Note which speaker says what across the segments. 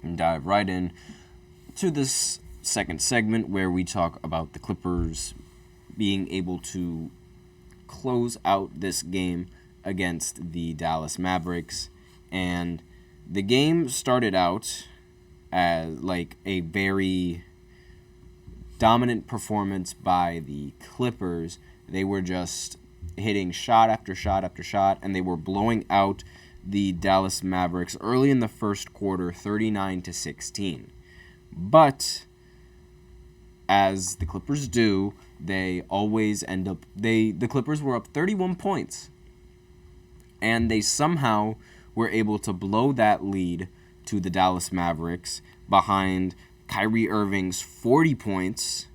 Speaker 1: and dive right in to this second segment where we talk about the Clippers being able to close out this game against the Dallas Mavericks. And the game started out as like a very dominant performance by the Clippers. They were just hitting shot after shot after shot, and they were blowing out the Dallas Mavericks early in the first quarter, 39-16. But as the Clippers do, they always end up the Clippers were up 31 points, and they somehow were able to blow that lead to the Dallas Mavericks behind Kyrie Irving's 40 points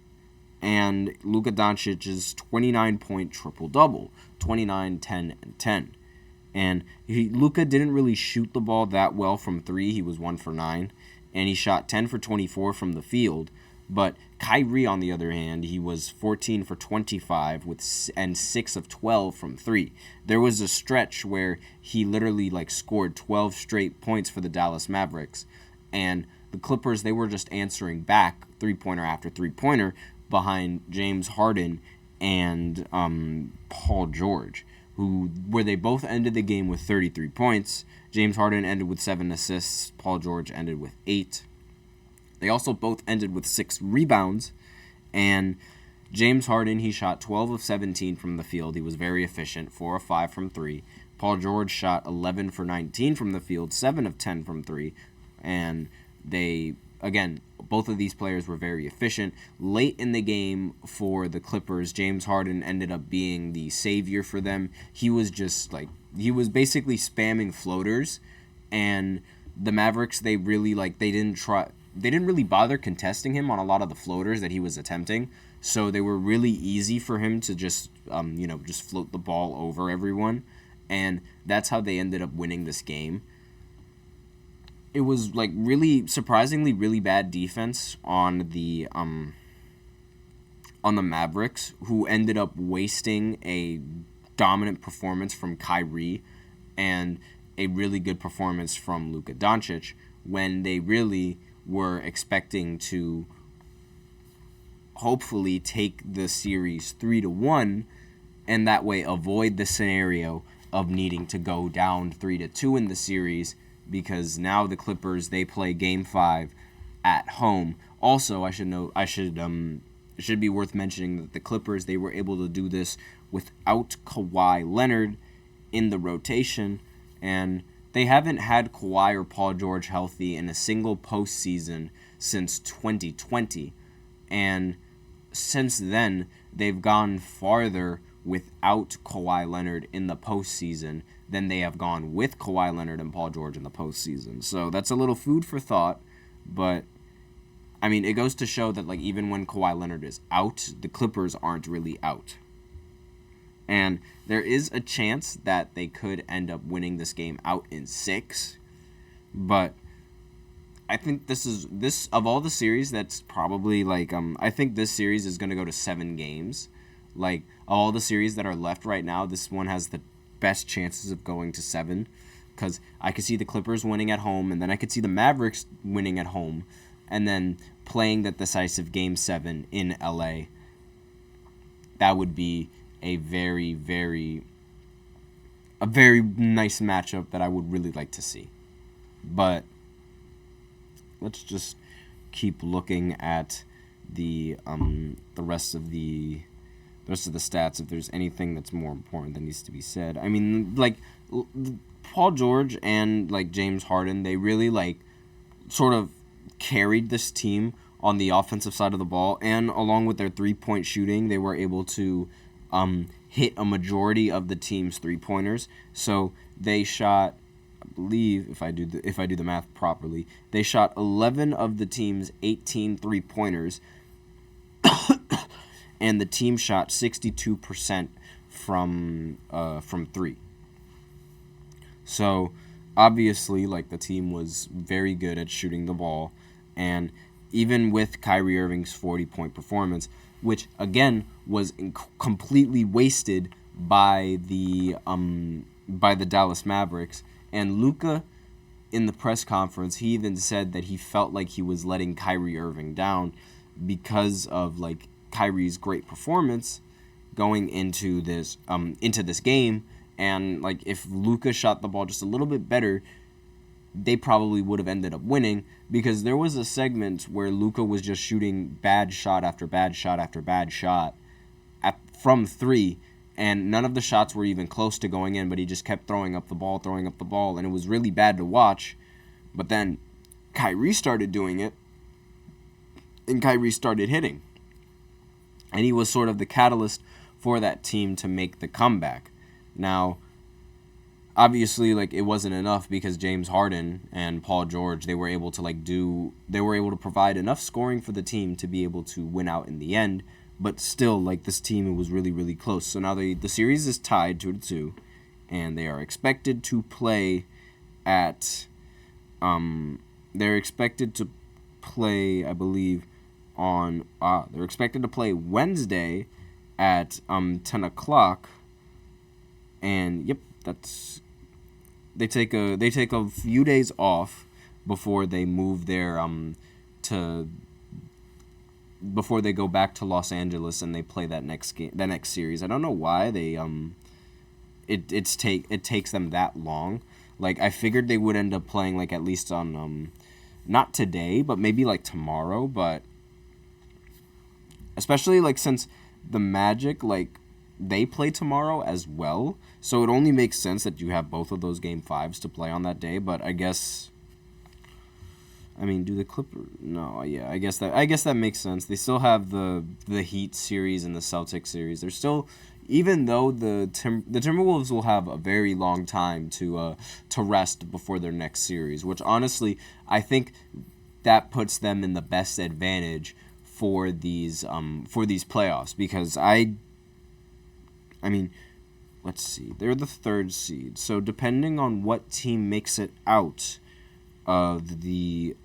Speaker 1: and Luka Doncic's 29-point triple-double, 29, 10, and 10. And Luka didn't really shoot the ball that well from three. He was 1 for 9, and he shot 10 for 24 from the field. But Kyrie, on the other hand, he was 14 for 25 and 6 of 12 from three. There was a stretch where he literally scored 12 straight points for the Dallas Mavericks, and the Clippers, they were just answering back three-pointer after three-pointer behind James Harden and Paul George, where they both ended the game with 33 points. James Harden ended with 7 assists. Paul George ended with 8. They also both ended with 6 rebounds, and James Harden, he shot 12 of 17 from the field. He was very efficient, 4 of 5 from 3. Paul George shot 11 for 19 from the field, 7 of 10 from 3, and both of these players were very efficient. Late in the game for the Clippers, James Harden ended up being the savior for them. He was basically spamming floaters, and the Mavericks, they didn't really bother contesting him on a lot of the floaters that he was attempting. So they were really easy for him to just float the ball over everyone, and that's how they ended up winning this game. It was really surprisingly really bad defense on the Mavericks, who ended up wasting a dominant performance from Kyrie and a really good performance from Luka Doncic when they really were expecting to hopefully take the series 3-1 and that way avoid the scenario of needing to go down 3-2 in the series, because now the Clippers, they play Game 5 at home. Also, it should be worth mentioning that the Clippers, they were able to do this without Kawhi Leonard in the rotation, and they haven't had Kawhi or Paul George healthy in a single postseason since 2020, and since then, they've gone farther without Kawhi Leonard in the postseason than they have gone with Kawhi Leonard and Paul George in the postseason. So that's a little food for thought, but it goes to show that even when Kawhi Leonard is out, the Clippers aren't really out. And there is a chance that they could end up winning this game out in 6, but I think this of all the series, that's probably I think this series is going to go to 7 games. All the series that are left right now, this one has the best chances of going to 7, because I could see the Clippers winning at home, and then I could see the Mavericks winning at home, and then playing that decisive Game 7 in LA. That would be a very, very nice matchup that I would really like to see. But let's just keep looking at the rest of the stats, if there's anything that's more important that needs to be said. Paul George and James Harden, they really sort of carried this team on the offensive side of the ball, and along with their 3-point shooting, they were able to hit a majority of the team's 3-pointers. So they shot, I believe, if I do the math properly, they shot 11 of the team's 18 3-pointers, and the team shot 62% from 3. So obviously, the team was very good at shooting the ball, and even with Kyrie Irving's 40-point performance, which again was completely wasted by the Dallas Mavericks, and Luka in the press conference, he even said that he felt like he was letting Kyrie Irving down because of like Kyrie's great performance going into this game, and like if Luka shot the ball just a little bit better, they probably would have ended up winning, because there was a segment where Luka was just shooting bad shot after bad shot after bad shot from 3, and none of the shots were even close to going in, but he just kept throwing up the ball, and it was really bad to watch. But then Kyrie started doing it, and Kyrie started hitting. And he was sort of the catalyst for that team to make the comeback. Now, obviously, like, it wasn't enough, because James Harden and Paul George, they were able to provide enough scoring for the team to be able to win out in the end. But still, like, this team was really, really close. So now the series is tied 2-2, and they are expected to play at they're expected to play, I believe, they're expected to play Wednesday at 10 o'clock. And yep, they take a few days off before they move before they go back to Los Angeles and they play that next series. I don't know why it takes them that long. Like, I figured they would end up playing like at least on not today, but maybe like tomorrow. But especially like since the Magic, like, they play tomorrow as well, so it only makes sense that you have both of those Game 5s to play on that day. But I guess, I mean, do the Clippers? No, yeah, I guess that makes sense. They still have the Heat series and the Celtics series. They're still, even though the Timberwolves will have a very long time to rest before their next series, which honestly I think that puts them in the best advantage for these playoffs, because I mean, let's see, they're the 3rd seed, so depending on what team makes it out of the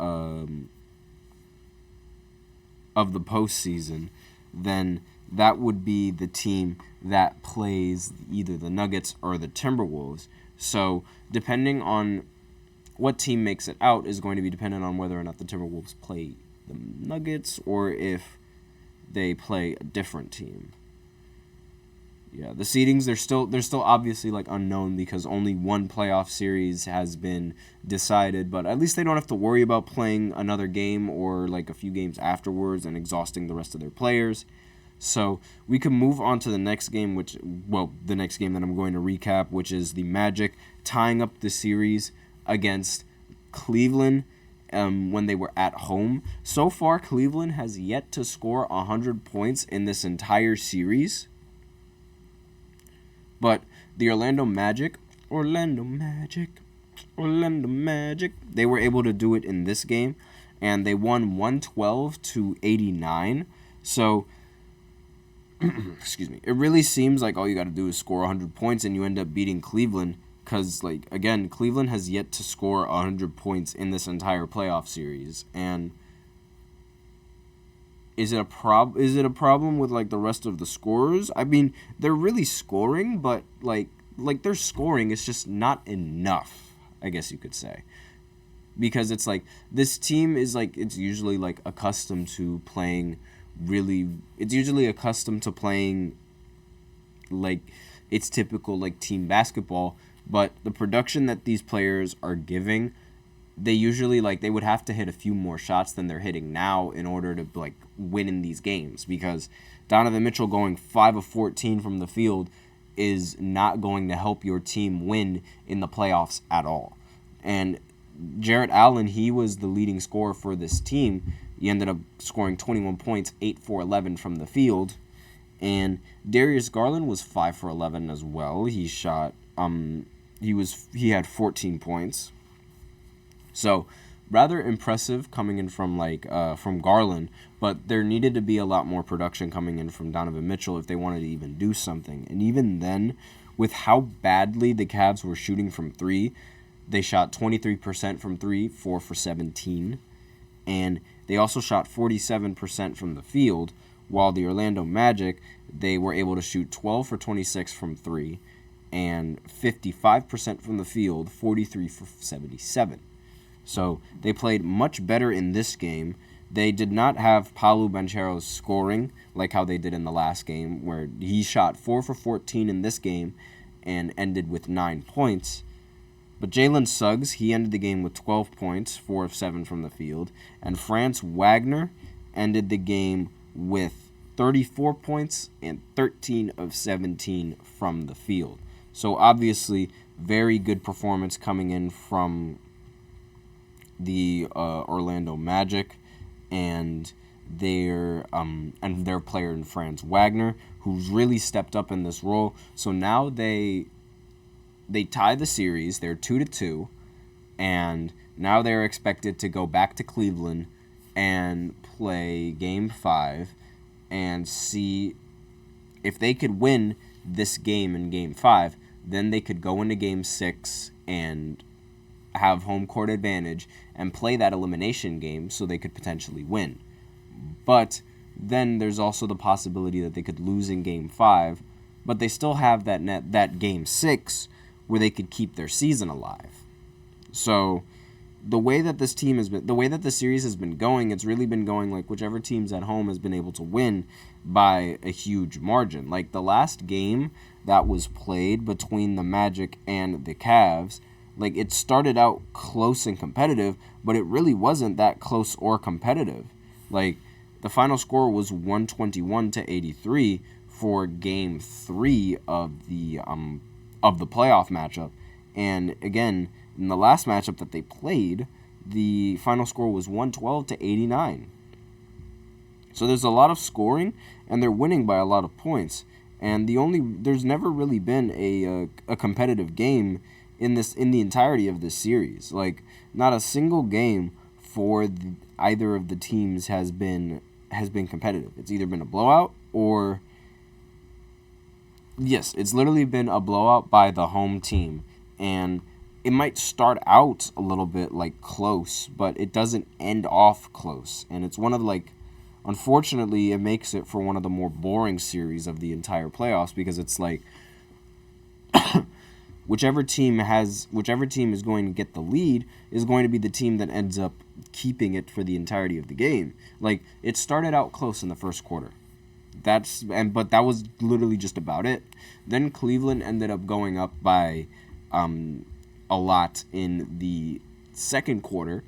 Speaker 1: postseason, then that would be the team that plays either the Nuggets or the Timberwolves. So depending on what team makes it out is going to be dependent on whether or not the Timberwolves play the Nuggets or if they play a different team. Yeah, the seedings, they're still obviously like unknown, because only one playoff series has been decided, but at least they don't have to worry about playing another game or like a few games afterwards and exhausting the rest of their players. So we can move on to the next game, the next game that I'm going to recap, which is the Magic tying up the series against Cleveland when they were at home. So far, Cleveland has yet to score 100 points in this entire series. But the Orlando Magic, they were able to do it in this game, and they won 112-89. So, excuse me, it really seems like all you got to do is score 100 points and you end up beating Cleveland, because, like, again, Cleveland has yet to score 100 points in this entire playoff series. And Is it a problem with like the rest of the scorers? I mean, they're really scoring, but like they're scoring, it's just not enough, I guess you could say. Because it's like this team is like, it's usually accustomed to playing like it's typical like team basketball, but the production that these players are giving, they usually they would have to hit a few more shots than they're hitting now in order to win in these games, because Donovan Mitchell going 5 of 14 from the field is not going to help your team win in the playoffs at all. And Jarrett Allen, he was the leading scorer for this team. He ended up scoring 21 points, 8 for 11 from the field. And Darius Garland was 5 for 11 as well. He shot he had 14 points. So, rather impressive coming in from Garland, but there needed to be a lot more production coming in from Donovan Mitchell if they wanted to even do something. And even then, with how badly the Cavs were shooting from 3, they shot 23% from 3, 4 for 17, and they also shot 47% from the field, while the Orlando Magic, they were able to shoot 12 for 26 from 3, and 55% from the field, 43 for 77. So they played much better in this game. They did not have Paolo Banchero's scoring like how they did in the last game, where he shot 4 for 14 in this game and ended with 9 points. But Jalen Suggs, he ended the game with 12 points, 4 of 7 from the field. And Franz Wagner ended the game with 34 points and 13 of 17 from the field. So obviously, very good performance coming in from the Orlando Magic and their player in Franz Wagner, who's really stepped up in this role. So now they tie the series. They're 2-2, and now they're expected to go back to Cleveland and play Game 5 and see if they could win this game in Game 5. Then they could go into Game 6 and have home court advantage and play that elimination game so they could potentially win. But then there's also the possibility that they could lose in Game 5, but they still have that Game 6 where they could keep their season alive. So the way that this team has been, the way that the series has been going, it's really been going like whichever team's at home has been able to win by a huge margin. Like the last game that was played between the Magic and the Cavs, like it started out close and competitive, but it really wasn't that close or competitive. Like the final score was 121-83 for Game 3 of the playoff matchup. And again, in the last matchup that they played, the final score was 112-89. So there's a lot of scoring, and they're winning by a lot of points. And there's never really been a competitive game in the entirety of this series. Like not a single game for either of the teams has been competitive. It's either been a blowout or yes, it's literally been a blowout by the home team. And it might start out a little bit like close, but it doesn't end off close. And it's one of unfortunately, it makes it for one of the more boring series of the entire playoffs because it's like whichever team is going to get the lead is going to be the team that ends up keeping it for the entirety of the game. Like it started out close in the first quarter. But that was literally just about it. Then Cleveland ended up going up by a lot in the second quarter.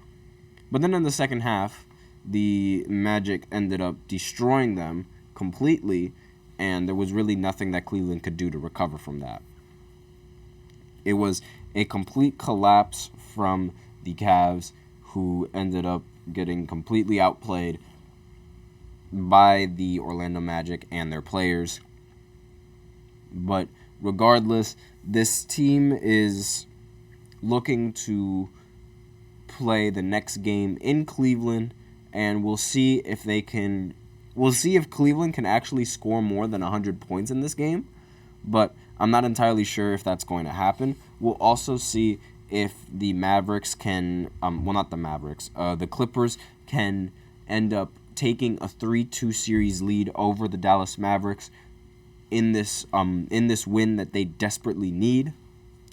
Speaker 1: But then in the second half, the Magic ended up destroying them completely, and there was really nothing that Cleveland could do to recover from that. It was a complete collapse from the Cavs, who ended up getting completely outplayed by the Orlando Magic and their players. But regardless, this team is looking to play the next game in Cleveland, and we'll see if Cleveland can actually score more than 100 points in this game, but I'm not entirely sure if that's going to happen. We'll also see if the Mavericks can, the Clippers can end up taking a 3-2 series lead over the Dallas Mavericks in this win that they desperately need.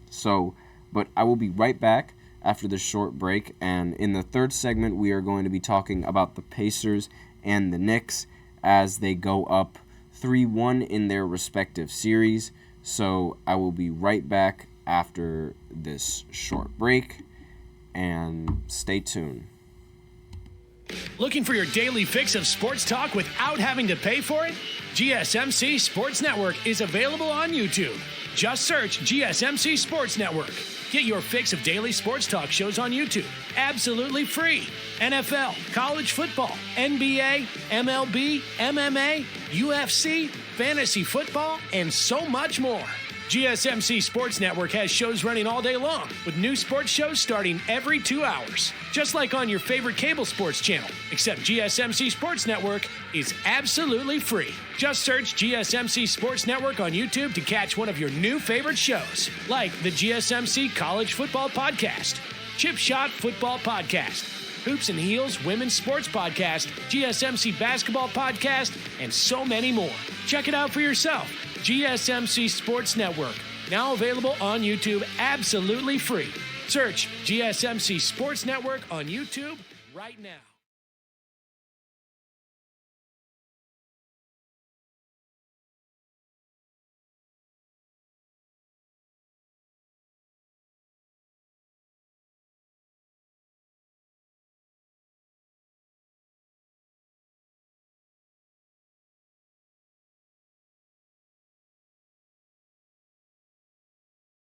Speaker 1: So, but I will be right back after this short break, and in the third segment we are going to be talking about the Pacers and the Knicks as they go up 3-1 in their respective series. So I will be right back after this short break, and stay tuned.
Speaker 2: Looking for your daily fix of sports talk without having to pay for it? GSMC Sports Network is available on YouTube. Just search GSMC Sports Network. Get your fix of daily sports talk shows on YouTube, absolutely free. NFL, college football, NBA, MLB, MMA, UFC, fantasy football, and so much more. GSMC Sports Network has shows running all day long, with new sports shows starting every 2 hours. Just like on your favorite cable sports channel, except GSMC Sports Network is absolutely free. Just search GSMC Sports Network on YouTube to catch one of your new favorite shows, like the GSMC College Football Podcast, Chip Shot Football Podcast, Hoops and Heels Women's Sports Podcast, GSMC Basketball Podcast, and so many more. Check it out for yourself. GSMC Sports Network, now available on YouTube absolutely free. Search GSMC Sports Network on YouTube right now.